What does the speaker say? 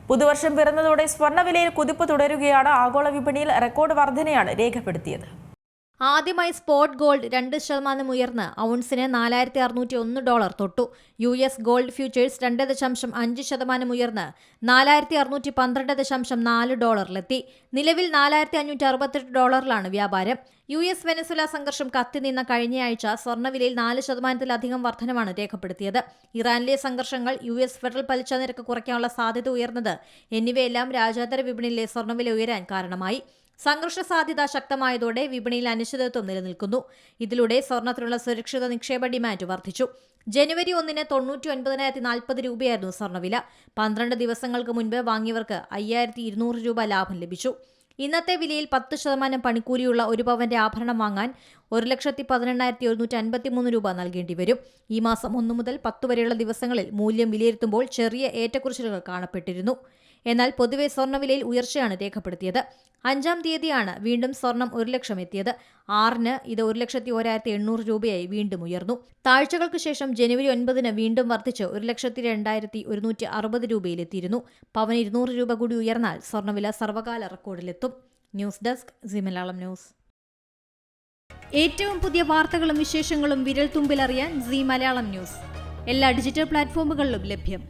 പുതുവർഷം പിറന്നതോടെ സ്വർണ്ണവിലയിൽ കുതിപ്പ് തുടരുകയാണ്. ആഗോള വിപണിയിൽ റെക്കോർഡ് വർധനയാണ് രേഖപ്പെടുത്തിയത്. ആദ്യമായി സ്പോട്ട് ഗോൾഡ് 2% ഉയർന്ന് ഔൺസിന് $4,601 തൊട്ടു. US ഗോൾഡ് ഫ്യൂച്ചേഴ്സ് 2.5% ഉയർന്ന് $4,612.4 നിലവിൽ $4,568 വ്യാപാരം. US വെനസ്വല സംഘർഷം കത്തിനിന്ന കഴിഞ്ഞയാഴ്ച സ്വർണ്ണവിലയിൽ 4%-ലധികം വർധനമാണ് രേഖപ്പെടുത്തിയത്. ഇറാനിലെ സംഘർഷങ്ങൾ, US ഫെഡറൽ പലിശ നിരക്ക് കുറയ്ക്കാനുള്ള സാധ്യത ഉയർന്നത് എന്നിവയെല്ലാം രാജ്യാന്തര വിപണിയിലെ സ്വർണ്ണവില ഉയരാൻ കാരണമായി. സംഘർഷ സാധ്യത ശക്തമായതോടെ വിപണിയിൽ അനിശ്ചിതത്വം നിലനിൽക്കുന്നു. ഇതിലൂടെ സ്വർണ്ണത്തിനുള്ള സുരക്ഷിത നിക്ഷേപ ഡിമാൻഡ് വർദ്ധിച്ചു. ജനുവരി 1-ന് 99,040 രൂപയായിരുന്നു സ്വർണ്ണവില. 12 ദിവസങ്ങൾക്ക് മുൻപ് വാങ്ങിയവർക്ക് 5,200 രൂപ ലാഭം ലഭിച്ചു. ഇന്നത്തെ വിലയിൽ 10% പണിക്കൂലിയുള്ള ഒരു പവന്റെ ആഭരണം വാങ്ങാൻ 1,18,153 രൂപ നൽകേണ്ടി വരും. ഈ മാസം 1 മുതൽ 10 വരെയുള്ള ദിവസങ്ങളിൽ മൂല്യം വിലയിരുത്തുമ്പോൾ ചെറിയ ഏറ്റക്കുറച്ചിലുകൾ കാണപ്പെട്ടിരുന്നു. എന്നാൽ പൊതുവെ സ്വർണ്ണവിലയിൽ ഉയർച്ചയാണ് രേഖപ്പെടുത്തിയത്. 5-ാം തീയതിയാണ് വീണ്ടും സ്വർണം 1,00,000 എത്തിയത്. 6-ന് ഇത് 1,01,800 രൂപയായി വീണ്ടും ഉയർന്നു. താഴ്ചകൾക്ക് ശേഷം ജനുവരി 9-ന് വീണ്ടും വർദ്ധിച്ച് 1,02,160 രൂപയിലെത്തിയിരുന്നു. പവന് 200 രൂപ കൂടി ഉയർന്നാൽ സ്വർണ്ണവില സർവകാല റെക്കോർഡിലെത്തും. News desk Zee Malayalam news. ഏറ്റവും പുതിയ വാർത്തകളും വിശേഷങ്ങളും വിരൽ തുമ്പിലറിയാൻ സി മലയാളം ന്യൂസ് എല്ലാ ഡിജിറ്റൽ പ്ലാറ്റ്ഫോമുകളിലും ലഭ്യം.